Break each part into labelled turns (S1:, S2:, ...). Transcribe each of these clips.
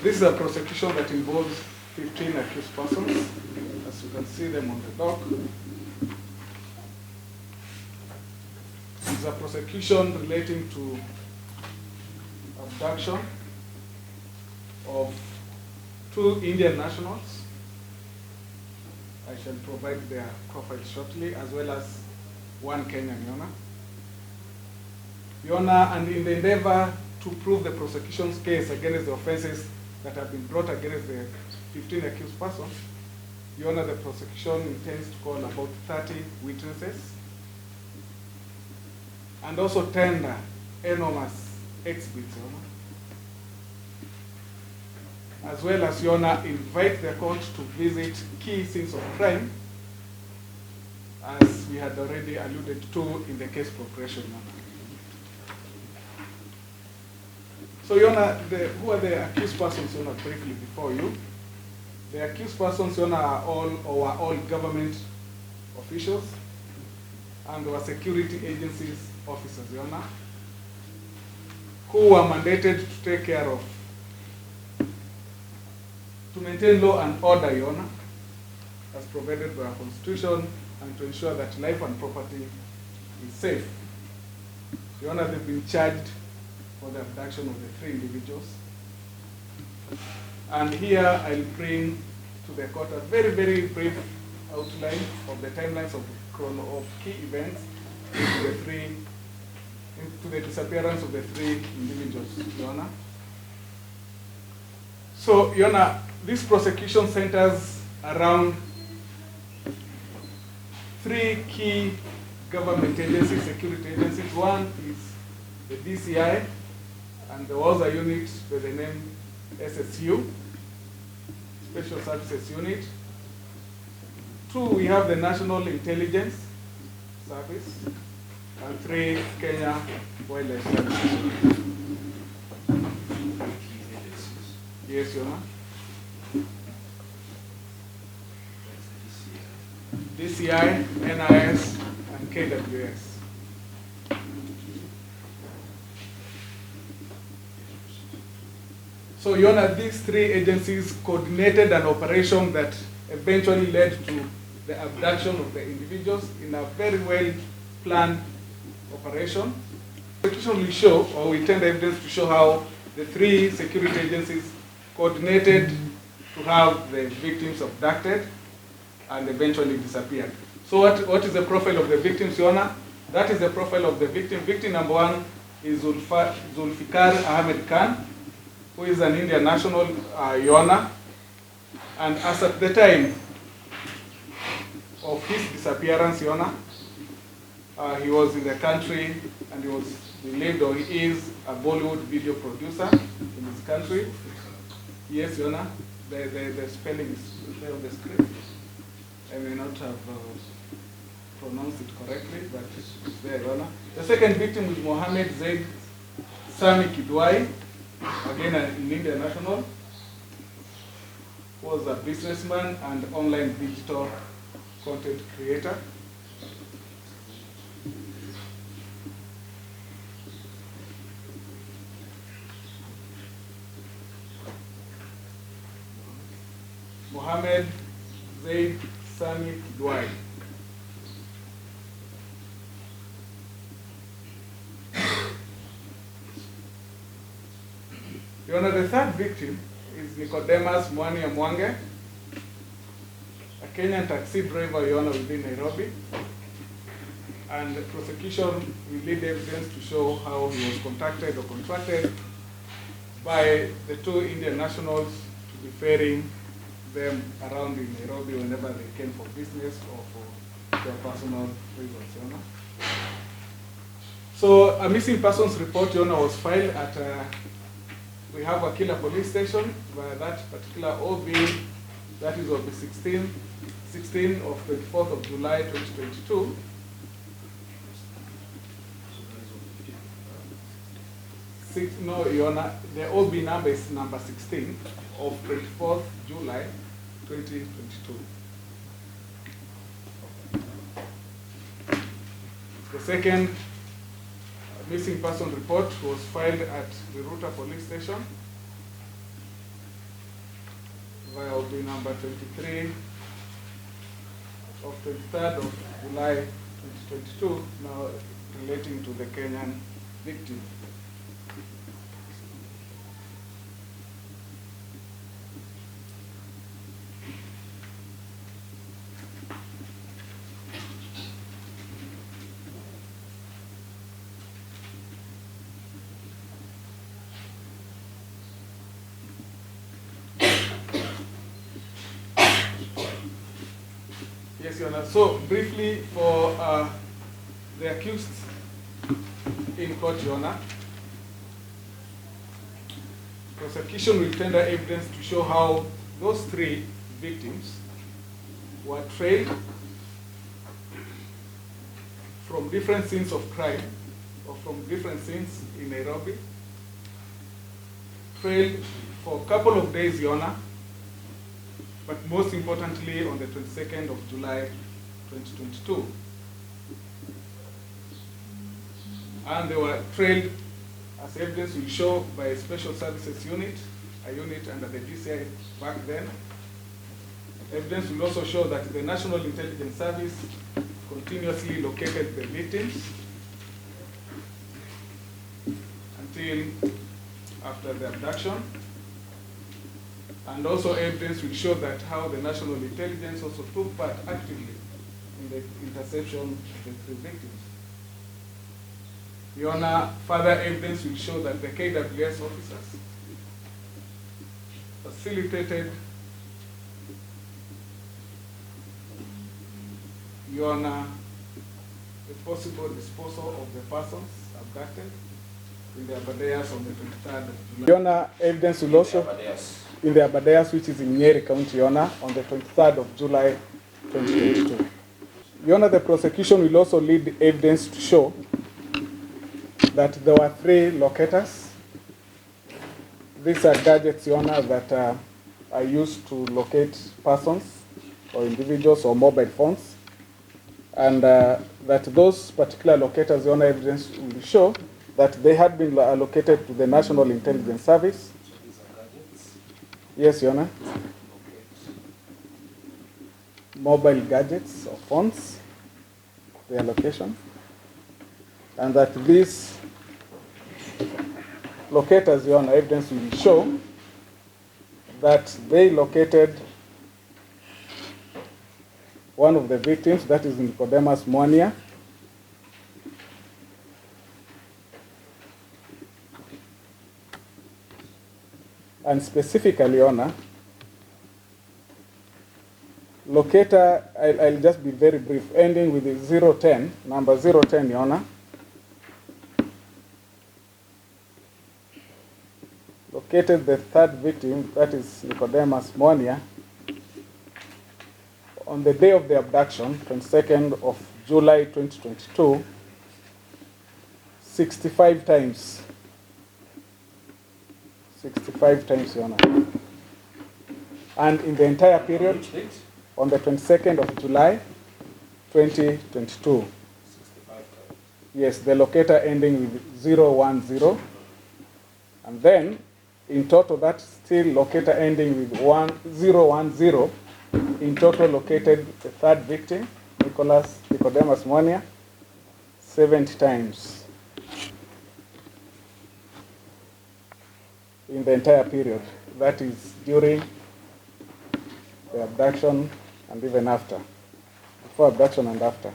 S1: This is a prosecution that involves 15 accused persons, as you can see them on the dock. It's a prosecution relating to abduction of 2 Indian nationals. I shall provide their profile shortly, as well as 1 Kenyan, Your Honor. Your Honor, and in the endeavor to prove the prosecution's case against the offenses that have been brought against the 15 accused persons, Your Honor, the prosecution intends to call about 30 witnesses and also tender enormous exhibits, Your Honor. As well as, Your Honor, invite the court to visit key scenes of crime, as we had already alluded to in the case progression, Your Honor. So, Your Honor, who are the accused persons, Your Honor, briefly before you? The accused persons, Your Honor, are all government officials and were security agencies officers, Your Honor, who were mandated to take care of, to maintain law and order, Your Honor, as provided by our Constitution, and to ensure that life and property is safe. Your Honor, they've been charged for the abduction of the 3 individuals. And here I'll bring to the court a very, very brief outline of the timelines of key events into the disappearance of the 3 individuals, Your Honor. So, Your Honor, this prosecution centers around 3 key government agencies, security agencies. One is the DCI, and there was a unit by the name SSU, Special Services Unit. 2, we have the National Intelligence Service, and 3, Kenya Wildlife Services. Yes, Your Honor. DCI, NIS, and KWS. So, Your Honor, these 3 agencies coordinated an operation that eventually led to the abduction of the individuals in a very well planned operation. The prosecution will show, or we tend evidence to show, how the 3 security agencies coordinated to have the victims abducted and eventually disappeared. So what is the profile of the victims, Your Honor? That is the profile of the victim. Victim number 1 is Zulfikar Ahmed Khan, who is an Indian national, Your Honor. And as at the time of his disappearance, Your Honor, he was in the country, and he lived, or he is, a Bollywood video producer in his country. Yes, Your Honor, the spelling is there on the script. I may not have pronounced it correctly, but it's there, Your Honor. The second victim is Mohammed Zaid Sami Kidwai, again an Indian national, who was a businessman and online digital content creator. Mohammed Zaid Sami Kidwai. Your Honor, the third victim is Nicodemus Mwani Mwange, a Kenyan taxi driver, Your Honor, within Nairobi. And the prosecution will lead evidence to show how he was contacted or contracted by the 2 Indian nationals to be ferrying them around in Nairobi whenever they came for business or for their personal reasons, Your Honor. So a missing persons report, Your Honor, was filed at we have a Killer police station via that particular OB, that is OB 16 of 24th of July 2022. No, Your Honor, the OB number is number 16 of 24th July 2022. The second missing person report was filed at the Ruta police station VIOB number 23 of 23rd of July 2022, now relating to the Kenyan victim. Yes, Your Honor. So briefly for the accused in court, Your Honor, prosecution will tender evidence to show how those three victims were trailed from different scenes of crime or from different scenes in Nairobi, trailed for a couple of days, Your Honor, but most importantly on the 22nd of July 2022. And they were trailed, as evidence will show, by a special services unit, a unit under the DCI back then. Evidence will also show that the National Intelligence Service continuously located the victims until after the abduction. And also evidence will show that how the National Intelligence also took part actively in the interception of the three victims. Your Honor, further evidence will show that the KWS officers facilitated, Your Honor, the possible disposal of the persons abducted in the Abadeas on the 23rd of July. Your Honor, evidence will also in the Abadeas, which is in Nyeri County, Your Honor, on the 23rd of July 2022. Your Honor, the prosecution will also lead evidence to show that there were three locators. These are gadgets, Your Honor, that are used to locate persons or individuals or mobile phones. And that those particular locators, Your Honor, evidence will show that they had been allocated to the National Intelligence Service. Yes, Your Honor. Mobile gadgets or phones, their location. And that these locators, Your Honor, evidence will show that they located one of the victims, that is Nicodemus Mwania, and specifically, Your Honor, locator, I'll just be very brief, ending with the 010, number 010, Your Honor. Located the third victim, that is Nicodemus Mwania, on the day of the abduction, 22nd of July 2022, 65 times. 65 times, Your Honor. And in the entire period, on the 22nd of July, 2022. 65 times. Yes, the locator ending with 010. And then, in total, that's still locator ending with 010. In total, located the third victim, Nicodemus Mwania, 70 times. In the entire period. That is during the abduction and even after. Before abduction and after.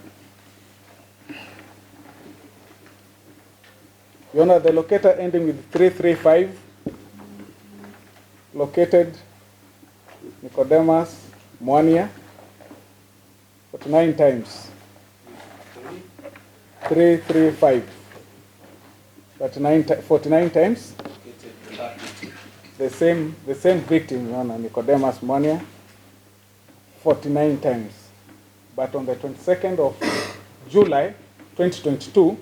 S1: Your Honor, the locator ending with 335 located Nicodemus Mwania 49 times. 335. 49 times. The same victim, Your Honor, Nicodemus Mwania, 49 times. But on the 22nd of July 2022,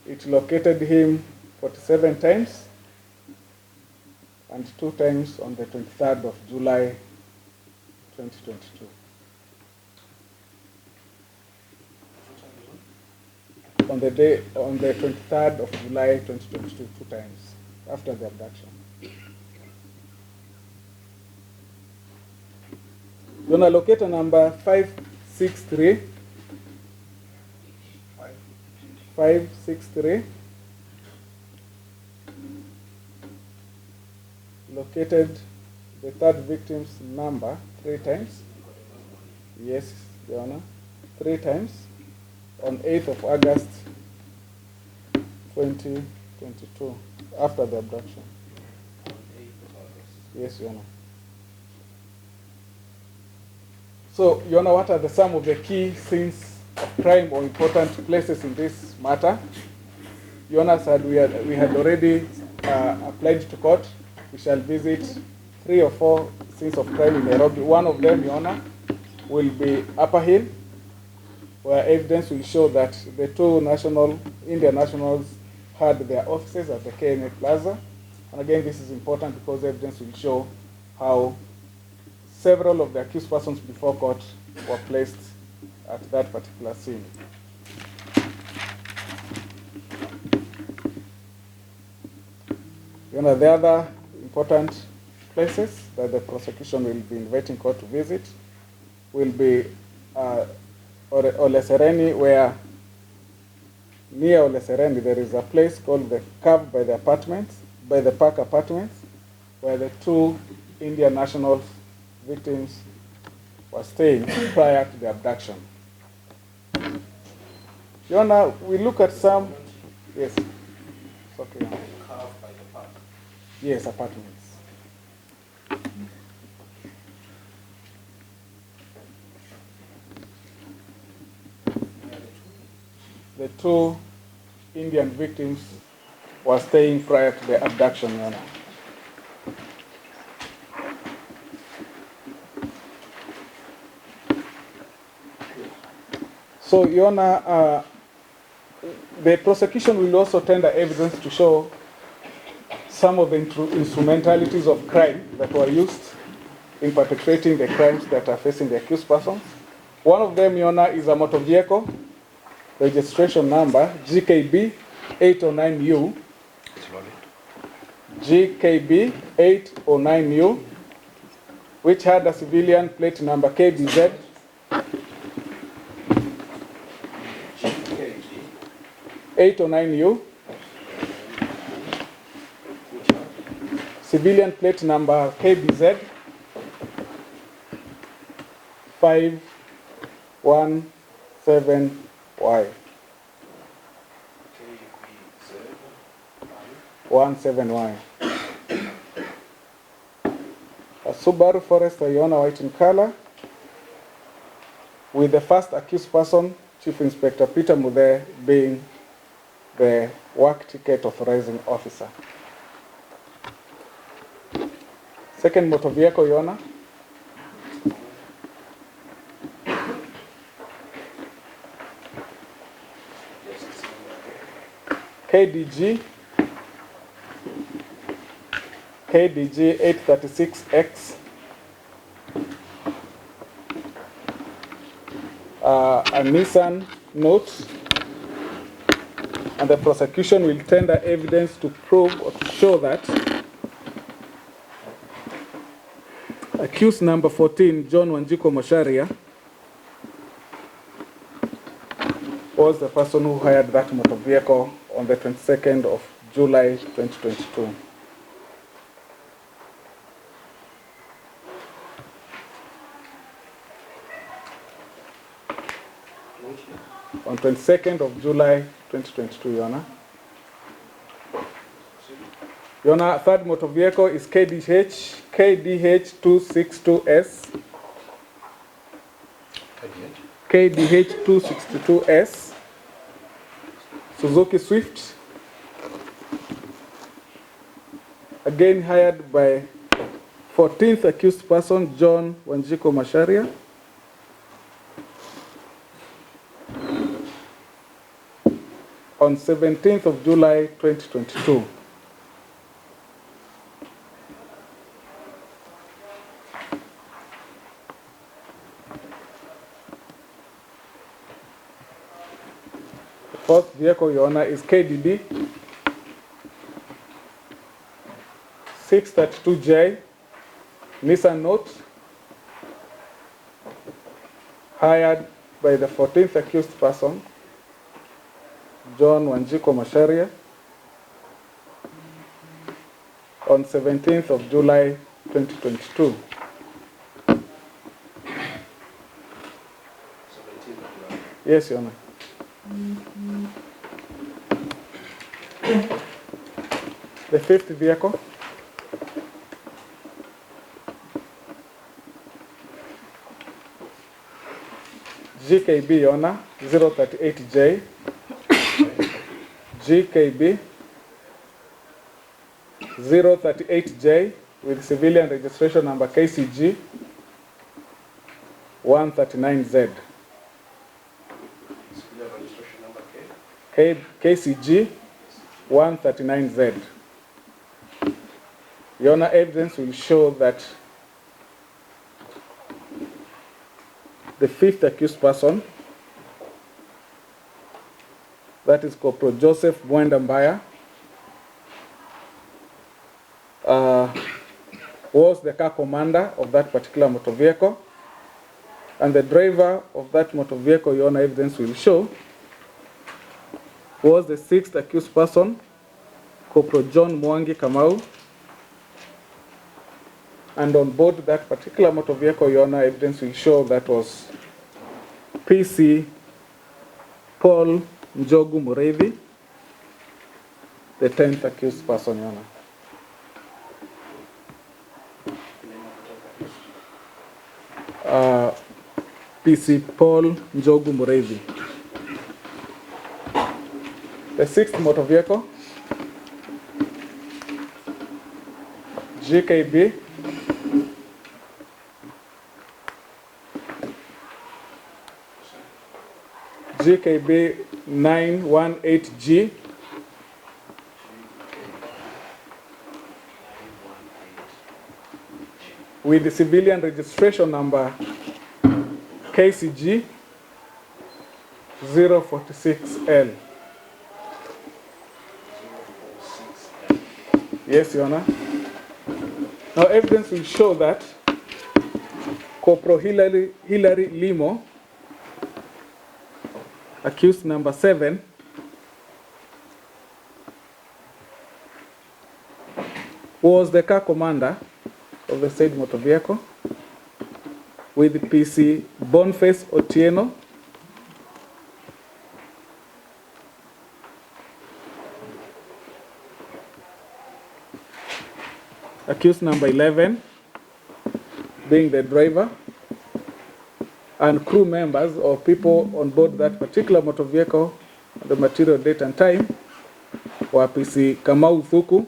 S1: it located him 47 times and 2 times on the 23rd of July 2022. On the 23rd of July 2022, 2 times after the abduction. Yona locator number 563. 563. Located the third victim's number 3 times. Yes, Your Honor. 3 times on 8th of August 2022, after the abduction. Yes, Your Honor. So, Your Honor, what are some of the key scenes of crime or important places in this matter? Your Honor said we had already applied to court. We shall visit 3 or 4 scenes of crime in Nairobi. One of them, Your Honor, will be Upper Hill, where evidence will show that the 2 Indian nationals had their offices at the KNA Plaza. And again, this is important because evidence will show how several of the accused persons before court were placed at that particular scene. You know, the other important places that the prosecution will be inviting court to visit will be Ole Sereni, where near Ole Sereni there is a place called the Cave by the Park Apartments, where the 2 Indian national victims were staying prior to the abduction. Your Honor, we look at some, yes, it's okay. Cave by the park. Yes, apartments. The 2 Indian victims were staying prior to the abduction, Your Honor. So, Your Honor, the prosecution will also tender evidence to show some of the instrumentalities of crime that were used in perpetrating the crimes that are facing the accused persons. One of them, Your Honor, is a motor vehicle, registration number GKB 809U. GKB 809U, which had a civilian plate number KBZ 809U, civilian plate number KBZ 517Y. 17Y. A Subaru Forester, Your Honor, white in color, with the first accused person, Chief Inspector Peter Muthe, being the work ticket authorizing officer. Second motor vehicle, Your Honor, KDG 836X, a Nissan Note, and the prosecution will tender evidence to prove or to show that accused number 14, John Wanjiko Mosharia, was the person who hired that motor vehicle on the 22nd of July 2022. On 22nd of July 2022, Your Honor. Your Honor, third motor vehicle is KDH262S. KDH262S. Suzuki Swift. Again hired by 14th accused person, John Wanjiko Mosharia. On 17th of July 2022. The fourth vehicle, Your Honor, is KDD 632J Nissan Note, hired by the 14th accused person, John Wanjiko Masharia, on 17th of July 2022.
S2: 17th of July.
S1: Yes, Your Honor. The fifth vehicle, GKB, Your Honor, 038J, GKB 038J with civilian registration number KCG 139Z.
S2: Civilian registration number
S1: KCG 139Z. Your Honor, evidence will show that the fifth accused person, that is Corporal Joseph Mwenda Mbaya, was the car commander of that particular motor vehicle, and the driver of that motor vehicle, Your Honor, evidence will show, was the sixth accused person, Corporal John Mwangi Kamau, and on board that particular motor vehicle, Your Honor, evidence will show that was PC Paul Njogu Mureithi, the 10th accused person, Your Honor. PC Paul Njogu Mureithi. The sixth motor vehicle, GKB GKB 918G with the civilian registration number KCG 046L. Yes, Your Honor. Now, evidence will show that Corporal Hilary Limo, accused number 7, was the car commander of the said motor vehicle with PC Boniface Otieno, accused number 11 being the driver, and crew members or people on board that particular motor vehicle, the material date and time, were PC Kamau Thuku,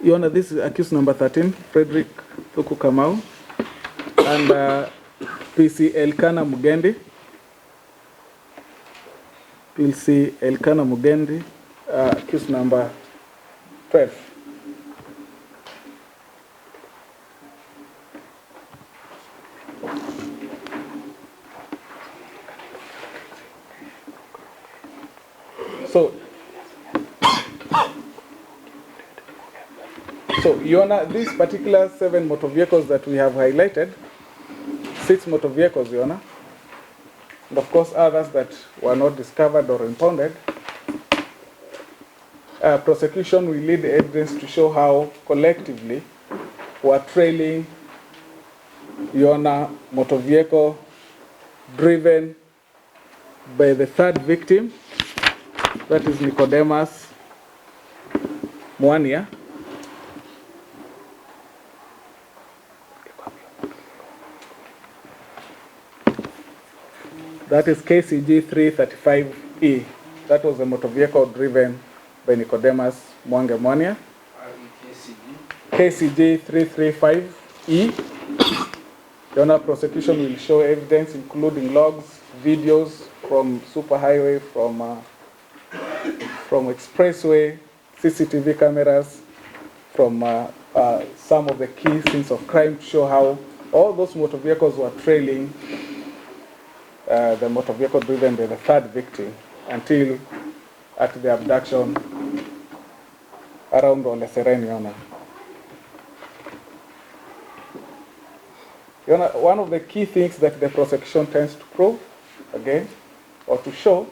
S1: Your Honor, this is accused number 13, Frederick Thuku Kamau, and PC Elkana Mugendi. PC Elkana Mugendi, accused number 12. So, Your Honor, these particular 7 motor vehicles that we have highlighted, 6 motor vehicles, Your Honor, and of course others that were not discovered or impounded, prosecution will lead the evidence to show how collectively we are trailing, Your Honor, motor vehicle driven by the third victim, that is Nicodemus Mwania. That is KCG 335E. That was a motor vehicle driven by Nicodemus Mwania. KCG 335E. The Honor, prosecution will show evidence including logs, videos from superhighway, from expressway, CCTV cameras, from some of the key scenes of crime to show how all those motor vehicles were trailing the motor vehicle driven by the third victim until at the abduction around Ole Sereni, Your Honor. Your Honor, one of the key things that the prosecution tends to prove, again, or to show,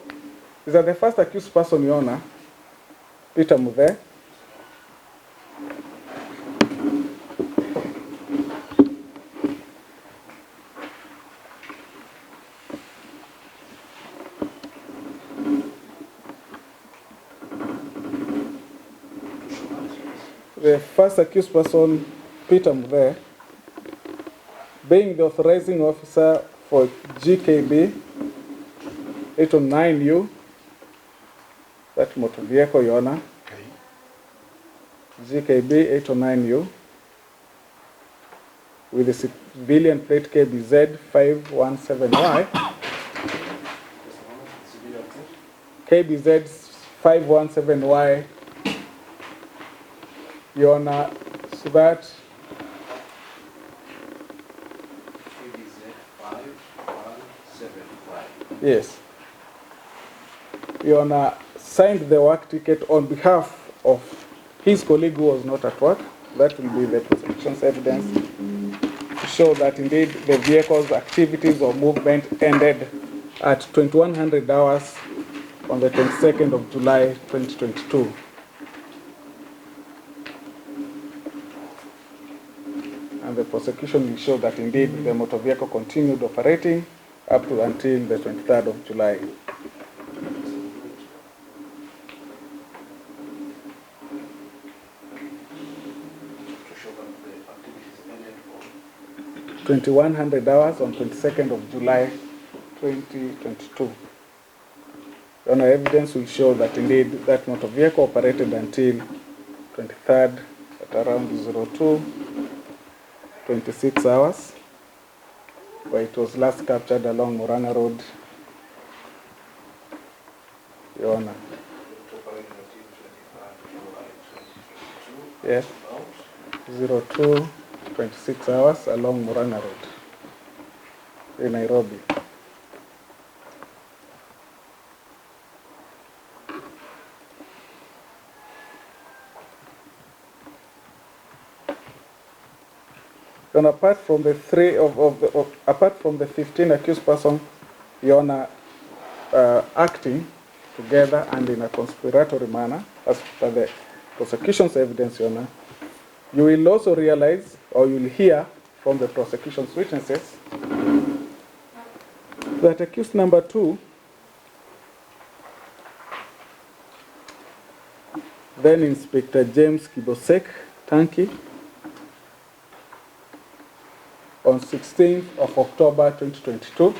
S1: is that the first accused person, Your Honor, Peter Muthe, the first accused person, Peter Muthe, being the authorizing officer for GKB 809U, that motor vehicle, Your Honor, GKB 809U, with the civilian plate KBZ 517Y, KBZ 517Y, Your Honor, so that
S2: KBZ 517Y.
S1: yes, Your Honor, signed the work ticket on behalf of his colleague who was not at work. That will be the prosecution's evidence to show that indeed the vehicle's activities or movement ended at 2100 hours on the 22nd of July 2022. And the prosecution will show that indeed the motor vehicle continued operating up to until the 23rd of July.
S2: To show that the activities ended on
S1: 2100 hours on 22nd of July 2022. Your Honor, evidence will show that indeed that motor vehicle operated until 23rd at around 02:26 hours, where it was last captured along Murang'a Road. Your Honor.
S2: operating until 23rd July 2022.
S1: Yes. 02:26 hours along Murang'a Road in Nairobi. And apart from the apart from the 15 accused persons, Your Honor, acting together and in a conspiratory manner, as per the prosecution's evidence, Your Honor, you will also realize, or you will hear from the prosecution's witnesses, that accused number 2, then Inspector James Kibosek Tanki, on 16th of October 2022.
S2: Give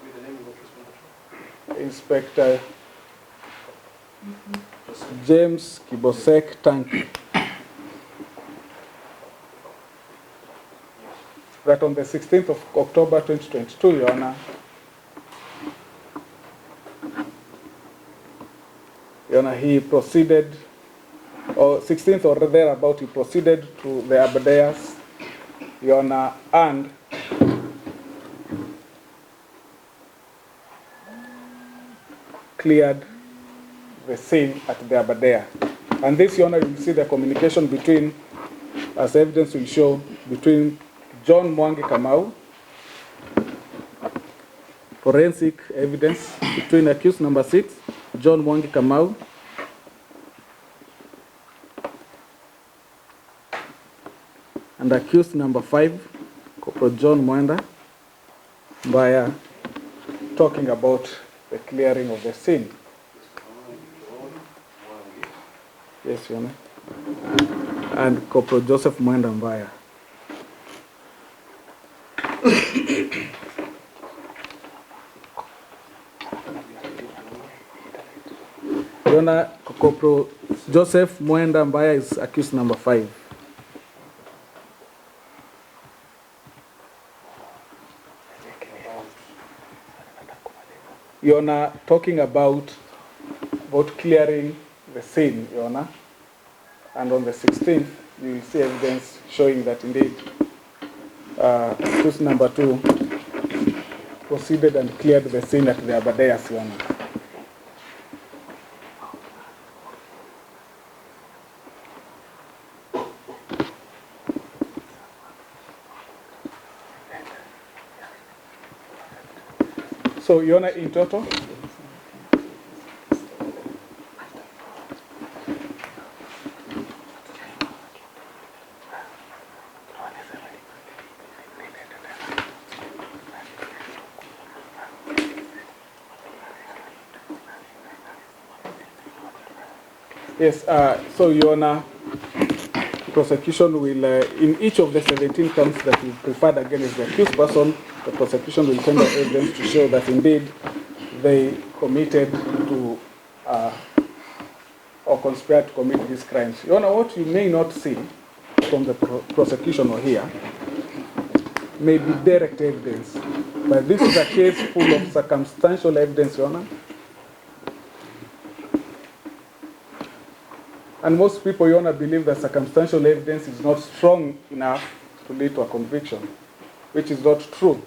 S2: me the name of case number 2.
S1: Inspector James Kibosek Tanki. That on the 16th of October 2022, Your Honor, he proceeded, or 16th or thereabout, he proceeded to the Abadeas, Your Honor, and cleared the scene at the Abadea. And this, Your Honor, you will see the communication between, as evidence will show, between John Mwangi Kamau, forensic evidence between accused number 6, John Mwangi Kamau, and accused number 5, Corporal John Mwenda Mbaya, talking about the clearing of the scene. Yes, Your Honor. And Corporal Joseph Mwenda Mbaya. Your Honor, Corporal Joseph Mwenda Mbaya is accused number 5. Your Honor, talking about clearing the scene, Your Honor. And on the 16th, you will see evidence showing that indeed accused number 2 proceeded and cleared the scene at the Abadeas, Your Honor. So, Your Honor, in total, yes, so Your Honor, prosecution will, in each of the 17 counts that we preferred against the accused person, the prosecution will tender evidence to show that indeed they committed to or conspired to commit these crimes. Your Honor, what you may not see from the prosecution or here may be direct evidence, but this is a case full of circumstantial evidence, Your Honor. And most people, Your Honor, believe that circumstantial evidence is not strong enough to lead to a conviction, which is not true.